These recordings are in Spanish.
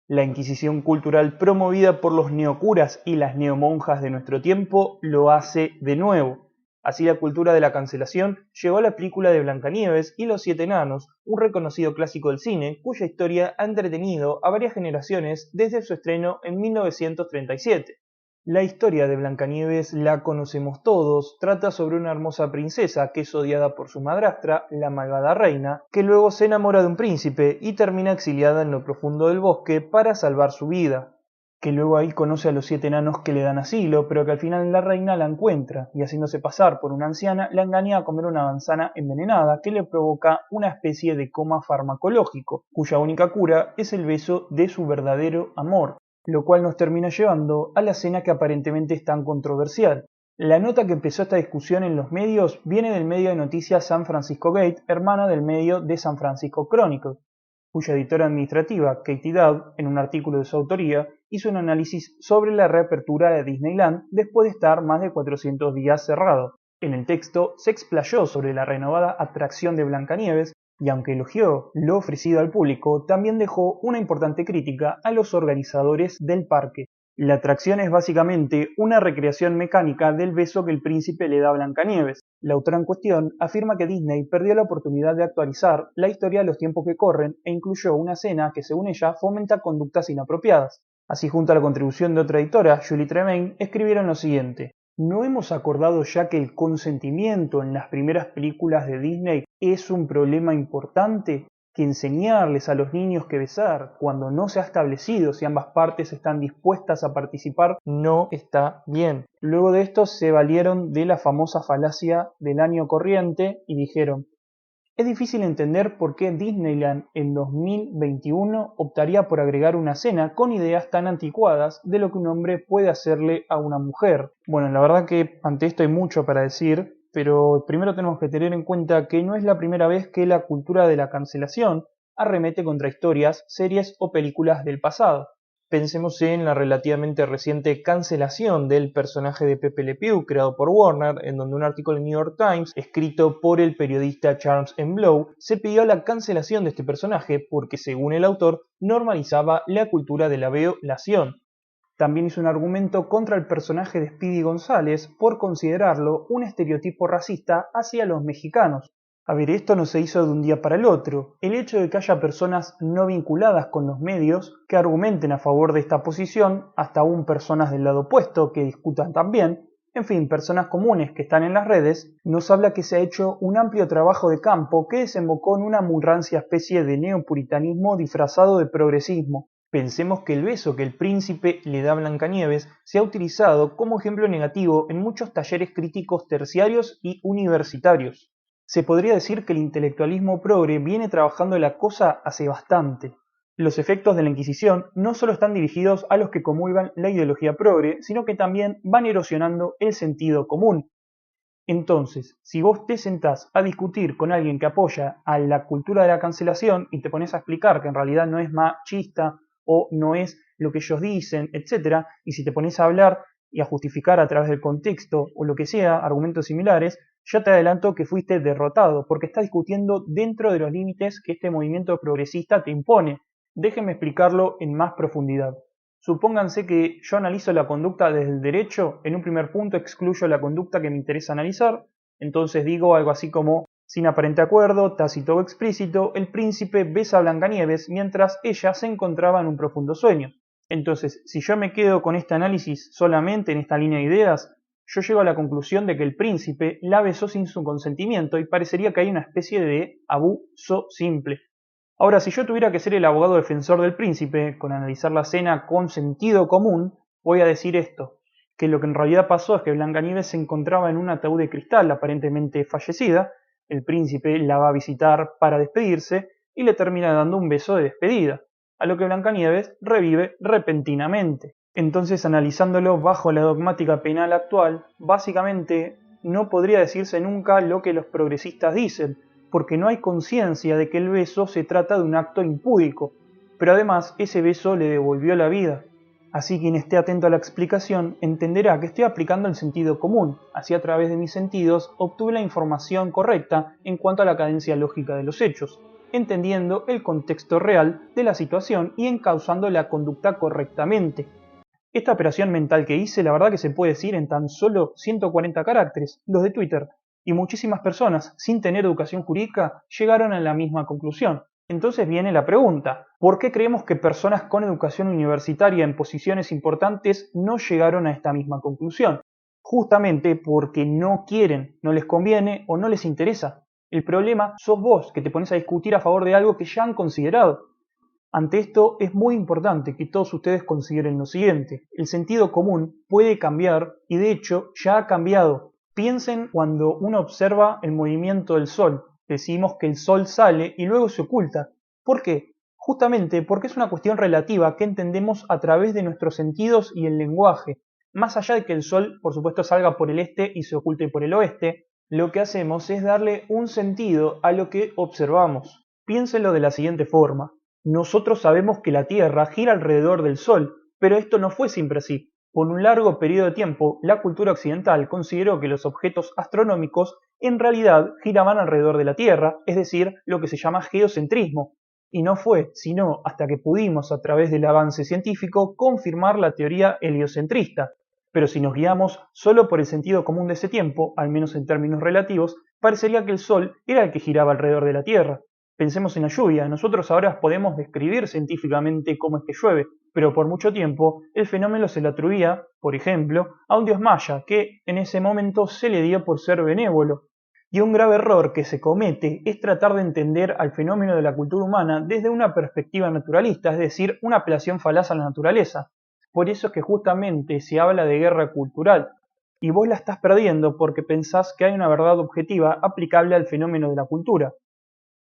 La Inquisición cultural promovida por los neocuras y las neomonjas de nuestro tiempo lo hace de nuevo. Así la cultura de la cancelación llegó a la película de Blancanieves y los Siete Enanos, un reconocido clásico del cine cuya historia ha entretenido a varias generaciones desde su estreno en 1937. La historia de Blancanieves la conocemos todos, trata sobre una hermosa princesa que es odiada por su madrastra, la malvada reina, que luego se enamora de un príncipe y termina exiliada en lo profundo del bosque para salvar su vida, que luego ahí conoce a los siete enanos que le dan asilo, pero que al final la reina la encuentra y haciéndose pasar por una anciana la engaña a comer una manzana envenenada que le provoca una especie de coma farmacológico, cuya única cura es el beso de su verdadero amor, lo cual nos termina llevando a la escena que aparentemente es tan controversial. La nota que empezó esta discusión en los medios viene del medio de noticias San Francisco Gate, hermana del medio de San Francisco Chronicle, cuya editora administrativa, Katie Dowd, en un artículo de su autoría, hizo un análisis sobre la reapertura de Disneyland después de estar más de 400 días cerrado. En el texto se explayó sobre la renovada atracción de Blancanieves y aunque elogió lo ofrecido al público, también dejó una importante crítica a los organizadores del parque. La atracción es básicamente una recreación mecánica del beso que el príncipe le da a Blancanieves. La autora en cuestión afirma que Disney perdió la oportunidad de actualizar la historia a los tiempos que corren e incluyó una escena que según ella fomenta conductas inapropiadas. Así, junto a la contribución de otra editora, Julie Tremaine, escribieron lo siguiente: ¿no hemos acordado ya que el consentimiento en las primeras películas de Disney es un problema importante? Que enseñarles a los niños que besar cuando no se ha establecido si ambas partes están dispuestas a participar no está bien. Luego de esto se valieron de la famosa falacia del año corriente y dijeron: es difícil entender por qué Disneyland en 2021 optaría por agregar una escena con ideas tan anticuadas de lo que un hombre puede hacerle a una mujer. Bueno, la verdad que ante esto hay mucho para decir, pero primero tenemos que tener en cuenta que no es la primera vez que la cultura de la cancelación arremete contra historias, series o películas del pasado. Pensemos en la relativamente reciente cancelación del personaje de Pepe Le Pew creado por Warner, en donde un artículo del New York Times, escrito por el periodista Charles M. Blow, se pidió la cancelación de este personaje porque, según el autor, normalizaba la cultura de la violación. También hizo un argumento contra el personaje de Speedy González por considerarlo un estereotipo racista hacia los mexicanos. A ver, esto no se hizo de un día para el otro. El hecho de que haya personas no vinculadas con los medios que argumenten a favor de esta posición, hasta aún personas del lado opuesto que discutan también, en fin, personas comunes que están en las redes, nos habla que se ha hecho un amplio trabajo de campo que desembocó en una muy rancia especie de neopuritanismo disfrazado de progresismo. Pensemos que el beso que el príncipe le da a Blancanieves se ha utilizado como ejemplo negativo en muchos talleres críticos terciarios y universitarios. Se podría decir que el intelectualismo progre viene trabajando la cosa hace bastante. Los efectos de la Inquisición no solo están dirigidos a los que comulgan la ideología progre, sino que también van erosionando el sentido común. Entonces, si vos te sentás a discutir con alguien que apoya a la cultura de la cancelación y te pones a explicar que en realidad no es machista o no es lo que ellos dicen, etc., y si te pones a hablar y a justificar a través del contexto o lo que sea, argumentos similares, ya te adelanto que fuiste derrotado, porque estás discutiendo dentro de los límites que este movimiento progresista te impone. Déjenme explicarlo en más profundidad. Supónganse que yo analizo la conducta desde el derecho, en un primer punto excluyo la conducta que me interesa analizar, entonces digo algo así como: sin aparente acuerdo, tácito o explícito, el príncipe besa a Blancanieves mientras ella se encontraba en un profundo sueño. Entonces, si yo me quedo con este análisis solamente en esta línea de ideas, yo llego a la conclusión de que el príncipe la besó sin su consentimiento y parecería que hay una especie de abuso simple. Ahora, si yo tuviera que ser el abogado defensor del príncipe, con analizar la escena con sentido común, voy a decir esto: que lo que en realidad pasó es que Blancanieves se encontraba en un ataúd de cristal aparentemente fallecida, el príncipe la va a visitar para despedirse y le termina dando un beso de despedida, a lo que Blancanieves revive repentinamente. Entonces, analizándolo bajo la dogmática penal actual, básicamente no podría decirse nunca lo que los progresistas dicen, porque no hay conciencia de que el beso se trata de un acto impúdico, pero además ese beso le devolvió la vida. Así quien esté atento a la explicación entenderá que estoy aplicando el sentido común, así a través de mis sentidos obtuve la información correcta en cuanto a la cadencia lógica de los hechos. entendiendo el contexto real de la situación y encauzando la conducta correctamente. Esta operación mental que hice, la verdad que se puede decir en tan solo 140 caracteres, los de Twitter, y muchísimas personas, sin tener educación jurídica, llegaron a la misma conclusión. Entonces viene la pregunta, ¿por qué creemos que personas con educación universitaria en posiciones importantes no llegaron a esta misma conclusión? Justamente porque no quieren, no les conviene o no les interesa. El problema sos vos, que te pones a discutir a favor de algo que ya han considerado. Ante esto es muy importante que todos ustedes consideren lo siguiente. El sentido común puede cambiar y de hecho ya ha cambiado. Piensen cuando uno observa el movimiento del Sol. Decimos que el Sol sale y luego se oculta. ¿Por qué? Justamente porque es una cuestión relativa que entendemos a través de nuestros sentidos y el lenguaje. Más allá de que el Sol, por supuesto, salga por el este y se oculte por el oeste, lo que hacemos es darle un sentido a lo que observamos. Piénsenlo de la siguiente forma. Nosotros sabemos que la Tierra gira alrededor del Sol, pero esto no fue siempre así. Por un largo periodo de tiempo, la cultura occidental consideró que los objetos astronómicos en realidad giraban alrededor de la Tierra, es decir, lo que se llama geocentrismo. Y no fue sino hasta que pudimos, a través del avance científico, confirmar la teoría heliocentrista. Pero si nos guiamos solo por el sentido común de ese tiempo, al menos en términos relativos, parecería que el Sol era el que giraba alrededor de la Tierra. Pensemos en la lluvia. Nosotros ahora podemos describir científicamente cómo es que llueve, pero por mucho tiempo el fenómeno se le atribuía, por ejemplo, a un dios maya, que en ese momento se le dio por ser benévolo. Y un grave error que se comete es tratar de entender al fenómeno de la cultura humana desde una perspectiva naturalista, es decir, una apelación falaz a la naturaleza. Por eso es que justamente se habla de guerra cultural, y vos la estás perdiendo porque pensás que hay una verdad objetiva aplicable al fenómeno de la cultura.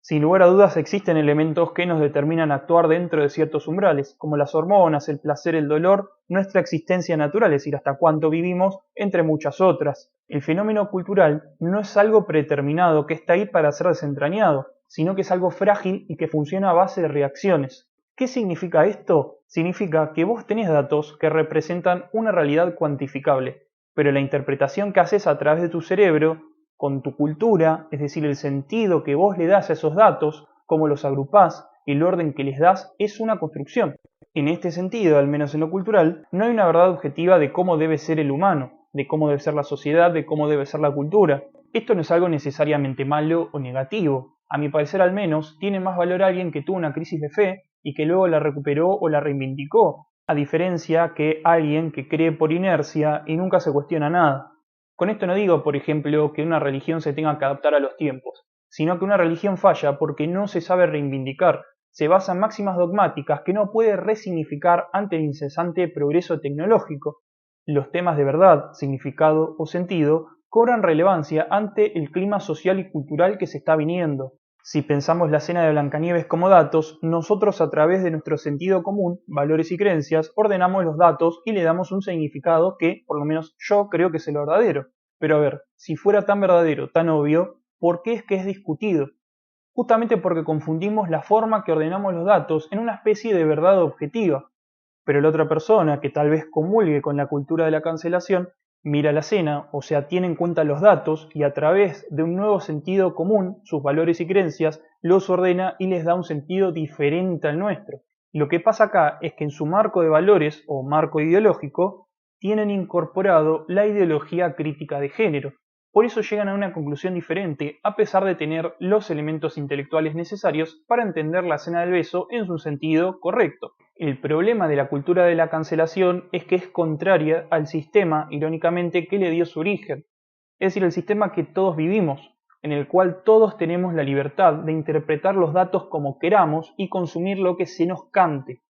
Sin lugar a dudas existen elementos que nos determinan actuar dentro de ciertos umbrales, como las hormonas, el placer, el dolor, nuestra existencia natural, es decir, hasta cuánto vivimos, entre muchas otras. El fenómeno cultural no es algo predeterminado que está ahí para ser desentrañado, sino que es algo frágil y que funciona a base de reacciones. ¿Qué significa esto? Significa que vos tenés datos que representan una realidad cuantificable, pero la interpretación que haces a través de tu cerebro con tu cultura, es decir, el sentido que vos le das a esos datos, cómo los agrupás, el orden que les das, es una construcción. En este sentido, al menos en lo cultural, no hay una verdad objetiva de cómo debe ser el humano, de cómo debe ser la sociedad, de cómo debe ser la cultura. Esto no es algo necesariamente malo o negativo. A mi parecer al menos, tiene más valor alguien que tuvo una crisis de fe y que luego la recuperó o la reivindicó, a diferencia que alguien que cree por inercia y nunca se cuestiona nada. Con esto no digo, por ejemplo, que una religión se tenga que adaptar a los tiempos, sino que una religión falla porque no se sabe reivindicar, se basa en máximas dogmáticas que no puede resignificar ante el incesante progreso tecnológico. Los temas de verdad, significado o sentido cobran relevancia ante el clima social y cultural que se está viniendo. Si pensamos la escena de Blancanieves como datos, nosotros a través de nuestro sentido común, valores y creencias, ordenamos los datos y le damos un significado que, por lo menos yo, creo que es el verdadero. Pero a ver, si fuera tan verdadero, tan obvio, ¿por qué es que es discutido? Justamente porque confundimos la forma que ordenamos los datos en una especie de verdad objetiva. Pero la otra persona, que tal vez comulgue con la cultura de la cancelación, mira la escena, o sea, tiene en cuenta los datos y a través de un nuevo sentido común, sus valores y creencias, los ordena y les da un sentido diferente al nuestro. Lo que pasa acá es que en su marco de valores o marco ideológico tienen incorporado la ideología crítica de género. Por eso llegan a una conclusión diferente, a pesar de tener los elementos intelectuales necesarios para entender la escena del beso en su sentido correcto. El problema de la cultura de la cancelación es que es contraria al sistema, irónicamente, que le dio su origen. Es decir, el sistema que todos vivimos, en el cual todos tenemos la libertad de interpretar los datos como queramos y consumir lo que se nos cante.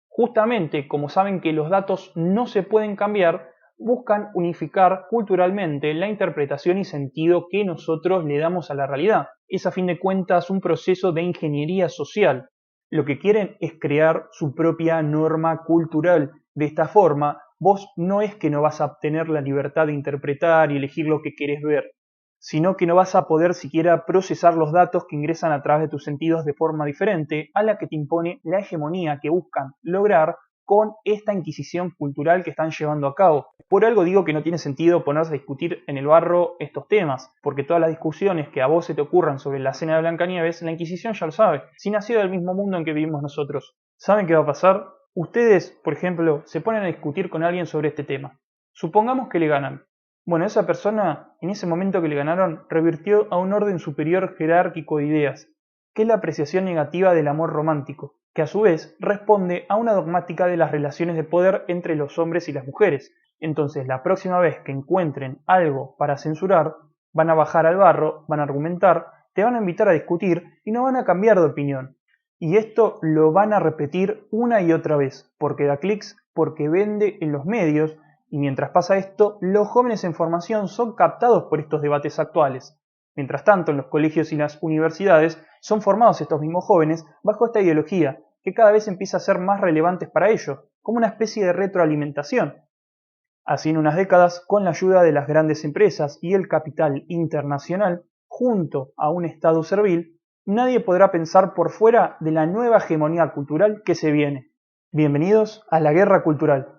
Justamente, como saben que los datos no se pueden cambiar, buscan unificar culturalmente la interpretación y sentido que nosotros le damos a la realidad. Es a fin de cuentas un proceso de ingeniería social. Lo que quieren es crear su propia norma cultural. De esta forma, vos no es que no vas a obtener la libertad de interpretar y elegir lo que querés ver, sino que no vas a poder siquiera procesar los datos que ingresan a través de tus sentidos de forma diferente a la que te impone la hegemonía que buscan lograr con esta inquisición cultural que están llevando a cabo. Por algo digo que no tiene sentido ponerse a discutir en el barro estos temas, porque todas las discusiones que a vos se te ocurran sobre la cena de Blancanieves, la Inquisición ya lo sabe, si nació del mismo mundo en que vivimos nosotros. ¿Saben qué va a pasar? Ustedes, por ejemplo, se ponen a discutir con alguien sobre este tema. Supongamos que le ganan. Bueno, esa persona, en ese momento que le ganaron, revirtió a un orden superior jerárquico de ideas, que es la apreciación negativa del amor romántico, que a su vez responde a una dogmática de las relaciones de poder entre los hombres y las mujeres. Entonces, la próxima vez que encuentren algo para censurar, van a bajar al barro, van a argumentar, te van a invitar a discutir y no van a cambiar de opinión. Y esto lo van a repetir una y otra vez, porque da clics, porque vende en los medios, y mientras pasa esto, los jóvenes en formación son captados por estos debates actuales. Mientras tanto, en los colegios y las universidades son formados estos mismos jóvenes bajo esta ideología, que cada vez empieza a ser más relevante para ellos, como una especie de retroalimentación. Así en unas décadas, con la ayuda de las grandes empresas y el capital internacional, junto a un Estado servil, nadie podrá pensar por fuera de la nueva hegemonía cultural que se viene. Bienvenidos a la Guerra Cultural.